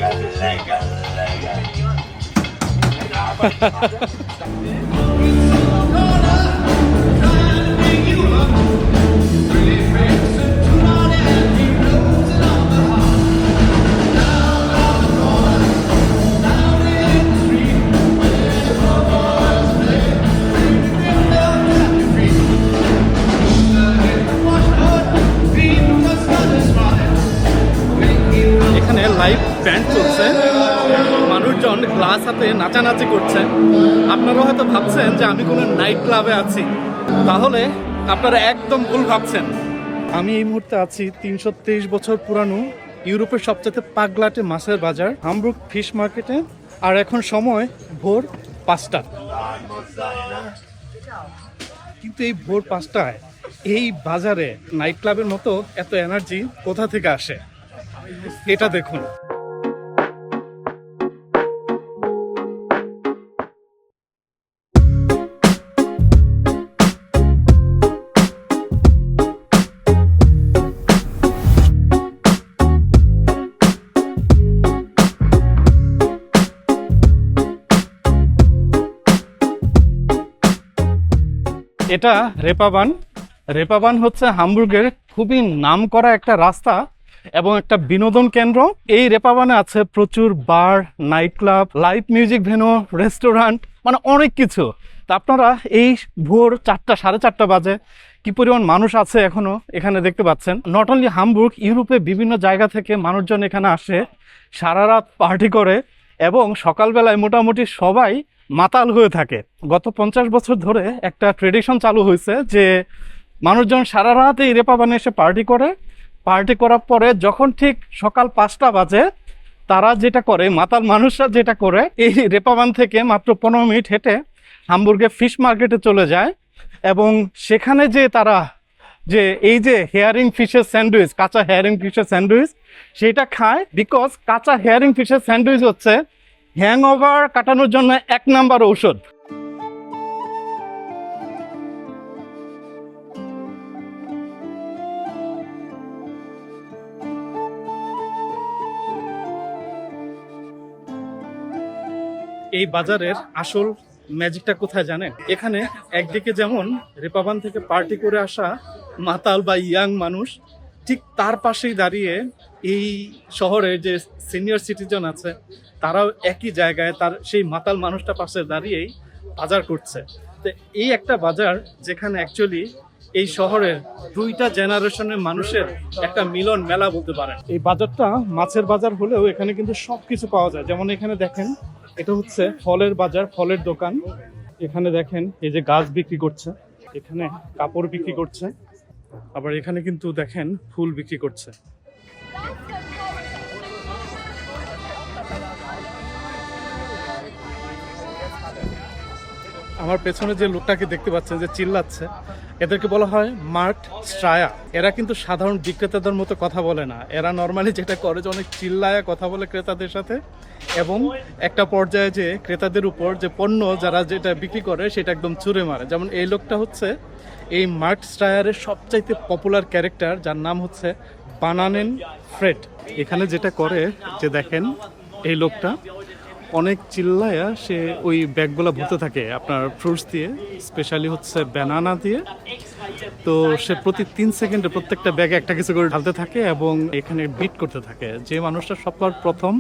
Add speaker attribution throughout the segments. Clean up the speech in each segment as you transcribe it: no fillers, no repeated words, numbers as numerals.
Speaker 1: এখানে live band চলছে, মানুষজন গ্লাস হাতে নাচানাচি করছে। আপনারা হয়তো ভাবছেন যে আমি কোনো নাইট ক্লাবে আছি, তাহলে আপনারা একদম ভুল ভাবছেন। আমি এই মুহূর্তে আছি 323 বছর পুরানো ইউরোপের সবচেয়ে পাগলাটে মাছের বাজার হামবুর্গ ফিশ মার্কেটে। আর এখন সময় ভোর 5টা। কিন্তু এই ভোর 5টায় এই বাজারে নাইট ক্লাবের মতো এত এনার্জি কোথা থেকে আসে এটা দেখুন। এটা রেপাবান। রেপাবান হচ্ছে হামবুর্গের খুবই নামকরা একটা রাস্তা এবং একটা বিনোদন কেন্দ্র। এই রেপাবানে আছে প্রচুর bar, night club, live music venue, restaurant, মানে অনেক কিছু। তা আপনারা এই ভোর 4টা, 4:30 বাজে কি পরিমাণ মানুষ আছে এখনো এখানে দেখতে পাচ্ছেন। নট অনলি হামবুর্গ, ইউরোপে বিভিন্ন জায়গা থেকে মানুষজন এখানে আসে, সারা রাত পার্টি করে এবং সকালবেলায় মোটামুটি সবাই মাতাল হয়ে থাকে। গত 50 বছর ধরে একটা ট্রেডিশন চালু হয়েছে যে মানুষজন সারা রাত এই রেপাবানে এসে পার্টি করে। পার্টি করার পরে যখন ঠিক সকাল 5টা বাজে, তারা যেটা করে, মাতাল মানুষরা যেটা করে, এই রেপাবান থেকে মাত্র 15 মিনিট হেঁটে হামবুর্গে ফিশ মার্কেটে চলে যায় এবং সেখানে যে তারা যে এই যে হেয়ারিং ফিশের স্যান্ডউইচ, কাঁচা হেয়ারিং ফিশের স্যান্ডউইচ, সেটা খায়। বিকজ কাঁচা হেয়ারিং ফিশের স্যান্ডউইচ হচ্ছে হ্যাংওভার কাটানোর জন্য 1 নাম্বার ঔষধ। এই বাজারের আসল ম্যাজিকটা কোথায় জানেন? এখানে একদিকে যেমন রেপাবান থেকে পার্টি করে আসা মাতাল বা ইয়াং মানুষ, ঠিক তার পাশেই দাঁড়িয়ে এই শহরের যে সিনিয়র সিটিজেন আছে তারাও একই জায়গায় তার সেই মাতাল মানুষটা পাশে দাঁড়িয়েই বাজার করছে। তো এই একটা বাজার যেখানে অ্যাকচুয়ালি এই শহরের 2টা জেনারেশনের মানুষের একটা মিলন মেলা বলতে পারেন। এই বাজারটা মাছের বাজার হলেও এখানে কিন্তু সবকিছু পাওয়া যায়। যেমন এখানে দেখেন, এটা হচ্ছে ফলের বাজার, ফলের দোকান। এখানে দেখেন এই যে গাছ বিক্রি করছে, এখানে কাপড় বিক্রি করছে, আবার এখানে কিন্তু দেখেন ফুল বিক্রি করছে। আমার পেছনে যে লোকটাকে দেখতে পাচ্ছেন যে চিল্লাচ্ছে, এদেরকে বলা হয় মার্ট স্ট্রায়া। এরা কিন্তু সাধারণ বিক্রেতাদের মতো কথা বলে না। এরা নর্মালি যেটা করে যে অনেক চিল্লায়া কথা বলে ক্রেতাদের সাথে এবং একটা পর্যায়ে যে ক্রেতাদের উপর যে পণ্য যারা যেটা বিক্রি করে সেটা একদম ছুঁড়ে মারে। যেমন এই লোকটা হচ্ছে এই মার্ট স্ট্রায়ারের সবচাইতে পপুলার ক্যারেক্টার, যার নাম হচ্ছে বানানেন ফ্রেড। এখানে যেটা করে যে দেখেন এই লোকটা অনেক চিল্লায়া সে ওই ব্যাগগুলো ভরতে থাকে আপনার ফ্রুটস দিয়ে, স্পেশালি হচ্ছে ব্যানানা দিয়ে। তো সে প্রতি 3 সেকেন্ডে প্রত্যেকটা ব্যাগে একটা কিছু করে ঢালতে থাকে এবং এখানে বিট করতে থাকে। যে মানুষটা সবার প্রথম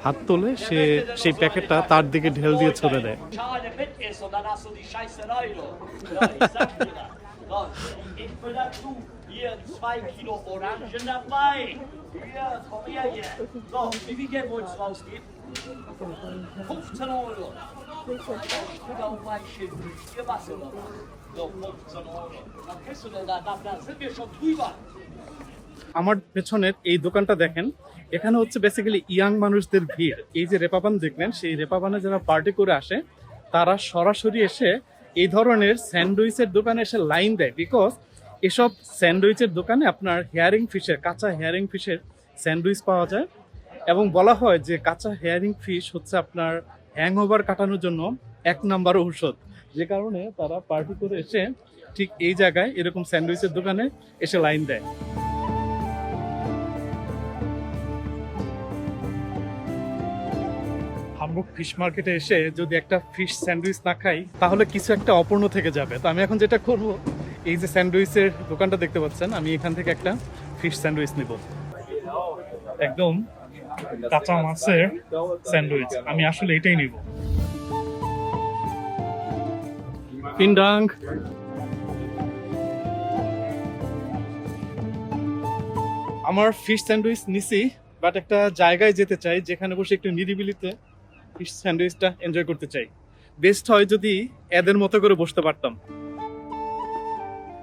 Speaker 1: হাত তোলে সে সেই প্যাকেটটা তার দিকে ঢেল দিয়ে ছুড়ে দেয়। Hier 2 Kilo Orangen dabei. Hier, komm her hier. So, wie viel Geld wollt ihr rausgeben? 15 Euro. Wieder auf mein Schiff. Hier Wasser noch. So, 15 Euro. Was kriegst du denn da sind wir schon drüber. আমার পেছনের এই দোকানটা দেখেন, এখানে হচ্ছে basically young মানুষদের ভিড়। এই যে রেপাবান দেখলেন, সেই রেপাবানে যারা পার্টি করে আসে তারা সরাসরি এসে এই ধরনের স্যান্ডউইচের দোকানে এসে লাইন দেয়। বিকজ এসব স্যান্ডউইচের দোকানে আপনার হেয়ারিং ফিশের, কাঁচা হেয়ারিং ফিশের স্যান্ডউইচ পাওয়া যায় এবং বলা হয় যে কাঁচা হেয়ারিং ফিশ হচ্ছে আপনার হ্যাংওভার কাটানোর জন্য 1 নাম্বার ঔষধ। যে কারণে তারা পার্টি করে এসে ঠিক এই জায়গায় এরকম স্যান্ডউইচের দোকানে এসে লাইন দেয়। হামবুর্গ ফিশ মার্কেটে এসে যদি একটা ফিশ স্যান্ডউইচ না খাই তাহলে কিছু একটা অপূর্ণ থেকে যাবে। তো আমি এখন যেটা করব, এই যে স্যান্ডউইচের দোকানটা দেখতে পাচ্ছেন, আমি এখান থেকে একটা ফিশ স্যান্ডউইচ নিব। একদম কাঁচা মাছের স্যান্ডউইচ, আমি আসলে এটাই নিব। পিন্ডাং। আমার ফিশ স্যান্ডউইচ নিছি, বাট একটা জায়গায় যেতে চাই যেখানে বসে একটু নিরিবিলিতে ফিশ স্যান্ডউইচটা এনজয় করতে চাই। বেস্ট হয় যদি এদের মতো করে বসতে পারতাম।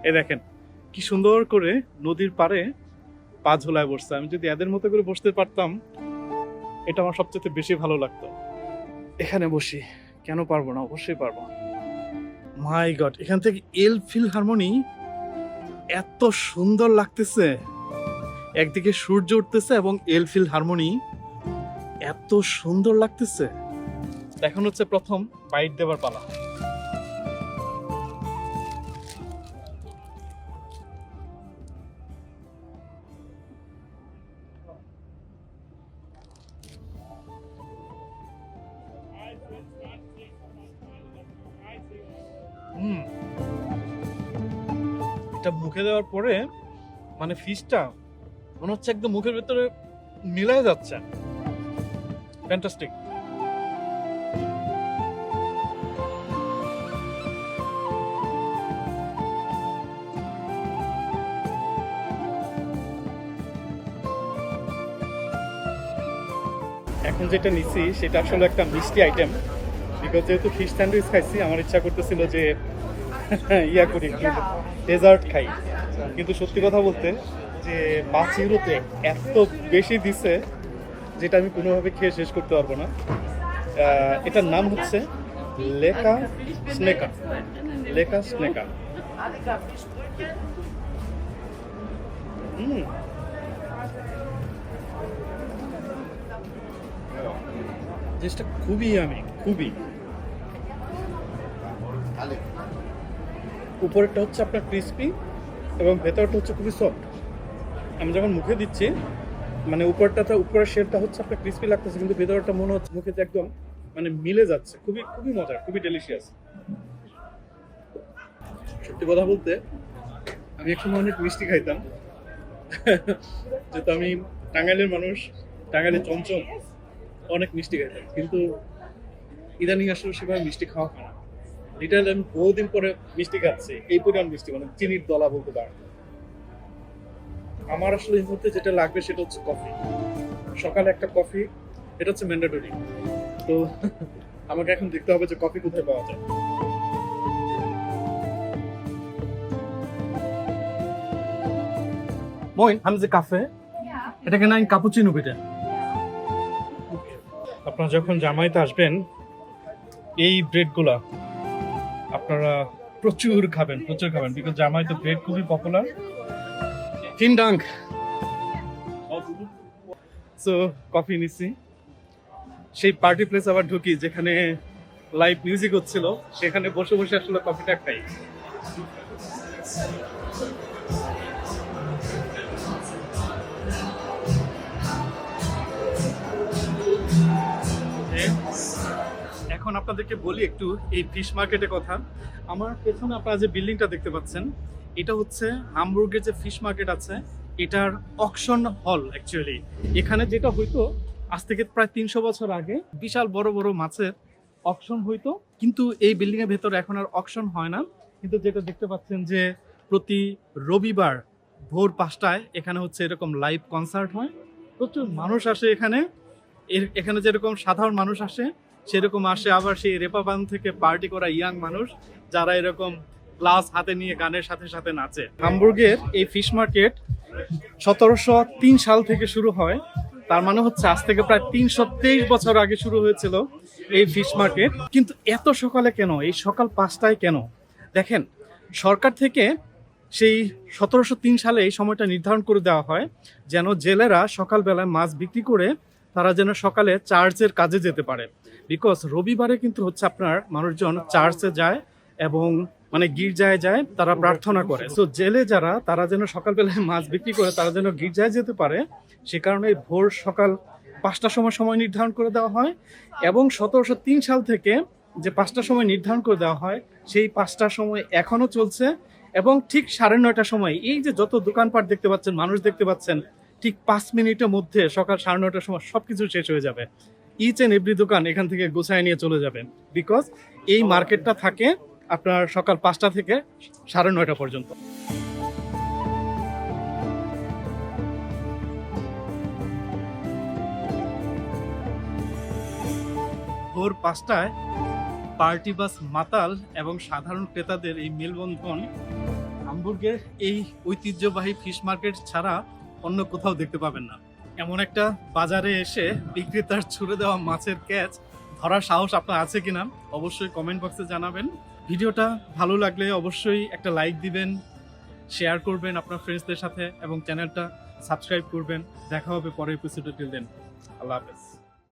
Speaker 1: এ দেখেন কি সুন্দর করে নদীর পাড়ে পা ঝোলায় বসছে। আমি যদি এদের মতো করে বসতে পারতাম, এটা আমার সবচেয়ে বেশি ভালো লাগতো। এখানে বসি, কেন পারবো না? অবশ্যই পারবো। মাই গড, এখান থেকে এল ফিলহারমনি এত সুন্দর লাগতেছে। একদিকে সূর্য উঠতেছে এবং এল ফিলহারমনি এত সুন্দর লাগতেছে। এখন হচ্ছে প্রথম বাইট দেবার পালা। এটা মুখে দেওয়ার পরে মানে ফিশটা মনে হচ্ছে একদম মুখের ভেতরে মিলাই যাচ্ছে। ফ্যান্টাস্টিক। এখন যেটা নিছি সেটা আসলে একটা মিষ্টি আইটেম, বিকজ যেহেতু ফিশ স্যান্ডউইচ খাইছি, আমার ইচ্ছা করতেছিল যে ইয়া করি, ডেজার্ট খাই। কিন্তু সত্যি কথা বলতে যে 5 ইউরোতে এত বেশি দিছে যেটা আমি কোনোভাবে খেয়ে শেষ করতে পারবো না। এটার নাম হচ্ছে লেকা স্নেকা। লেকা স্নেকা। জিনিসটা খুবই খুবই। উপরেরটা হচ্ছে আপনার ক্রিস্পি এবং ভেতরটা হচ্ছে খুবই সফট। আমি যখন মুখে দিচ্ছি মানে উপরের শেপটা হচ্ছে আপনার ক্রিস্পি লাগতেছে, কিন্তু ভেতরটা মনে হচ্ছে মুখে একদম মানে মিলে যাচ্ছে। খুবই খুবই মজার, খুবই ডেলিশিয়াস। সত্যি কথা বলতে আমি একসময় অনেক মিষ্টি খাইতাম, যেহেতু আমি টাঙ্গাইলের মানুষ, টাঙ্গাইলের চমচম, অনেক মিষ্টি খাইতাম। কিন্তু ইদানিং আসলে সেভাবে মিষ্টি খাওয়া হয় না। লিটারালি আমি বহুদিন পরে মিষ্টি খাচ্ছি, এই পরিমাণ মিষ্টি, মানে চিনির দলা বলতে পারেন। আমার আসলে এই মুহূর্তে যেটা লাগবে সেটা হচ্ছে কফি। সকালে একটা কফি, এটা হচ্ছে ম্যান্ডেটরি। তো আমাকে এখন দেখতে হবে যে কফি কোথায় পাওয়া যায়। Moin, haben Sie Kaffee? Ich hätte gerne einen Cappuccino, bitte. আপনারা যখন জামাইতে আসবেন এই ব্রেডগুলা আপনারা প্রচুর খাবেন, বিকজ জামাইতে ব্রেড খুবই popular. Vielen Dank. So coffee নিচ্ছি। সেই পার্টি প্লেস আবার ঢুকি যেখানে লাইভ মিউজিক হচ্ছিল, সেখানে বসে বসে আসলে কফিটা খাই। এখন আপনাদেরকে বলি একটু এই ফিশ মার্কেটের কথা। আমার পেছনে আপনারা যে বিল্ডিংটা দেখতে পাচ্ছেন, এটা হচ্ছে হামবুর্গের যে ফিশ মার্কেট আছে এটার অকশন হল। অ্যাকচুয়ালি এখানে যেটা হইতো আজ থেকে প্রায় 300 বছর আগে বিশাল বড় বড় মাছের অকশন হইতো, কিন্তু এই বিল্ডিং এর ভেতরে এখন আর অকশন হয় না। কিন্তু যেটা দেখতে পাচ্ছেন যে প্রতি রবিবার ভোর 5টায় এখানে হচ্ছে এরকম লাইভ কনসার্ট হয়। প্রচুর মানুষ আসে এখানে। এখানে যেরকম সাধারণ মানুষ আসে সেরকম আসে আবার সেই রেপাবান থেকে পার্টি করা ইয়াং মানুষ, যারা এরকম গ্লাস হাতে নিয়ে গানের সাথে সাথে নাচে। হামবুর্গের এই ফিশ মার্কেট 1703 সাল থেকে শুরু হয়। তার মানে হচ্ছে আজ থেকে প্রায় 323 বছর আগে শুরু হয়েছিল এই ফিশ মার্কেট। কিন্তু এত সকালে কেন? এই সকাল 5টায় কেন? দেখেন, সরকার থেকে সেই 1703 সালে এই সময়টা নির্ধারণ করে দেওয়া হয় যেন জেলেরা সকালবেলায় মাছ বিক্রি করে তারা যেন সকালে চার্চের কাজে যেতে পারে। বিকজ রবিবারে কিন্তু হচ্ছে আপনার মানুষজন চার্চে যায় এবং মানে গির্জায় যায়, তারা প্রার্থনা করে। সো জেলে যারা তারা যেন সকালবেলায় মাছ বিক্রি করে তারা যেন গির্জায় যেতে পারে, সে কারণে ভোর সকাল 5টার সময় নির্ধারণ করে দেওয়া হয়, এবং 1703 সাল থেকে যে 5টার সময় নির্ধারণ করে দেওয়া হয় সেই 5টার সময় এখনো চলছে। এবং ঠিক 9:30টার সময় এই যে যত দোকানপাট দেখতে পাচ্ছেন, মানুষ দেখতে পাচ্ছেন, ঠিক 5 মিনিটের মধ্যে সকাল 9:30টার সময় সবকিছু শেষ হয়ে যাবে। ইচ অ্যান্ড এভরি দোকান এখান থেকে গোছায় নিয়ে চলে যাবে, বিকজ এই মার্কেটটা থাকে আপনার সকাল 5টা থেকে 9:30 পর্যন্ত। ভোর 5টায় পার্টি বাস মাতাল এবং সাধারণ ক্রেতাদের এই মেলবন্ধন হামবুর্গের এই ঐতিহ্যবাহী ফিশ মার্কেট ছাড়া অন্য কোথাও দেখতে পাবেন না। এমন একটা বাজারে এসে বিক্রেতার ছুড়ে দেওয়া মাছের ক্যাচ ধরার সাহস আপনার আছে কিনা অবশ্যই কমেন্ট বক্সে জানাবেন। ভিডিওটা ভালো লাগলে অবশ্যই একটা লাইক দিবেন, শেয়ার করবেন আপনার ফ্রেন্ডসদের সাথে এবং চ্যানেলটা সাবস্ক্রাইব করবেন। দেখা হবে পরের এপিসোডে। টিল দেন, আল্লাহ হাফেজ।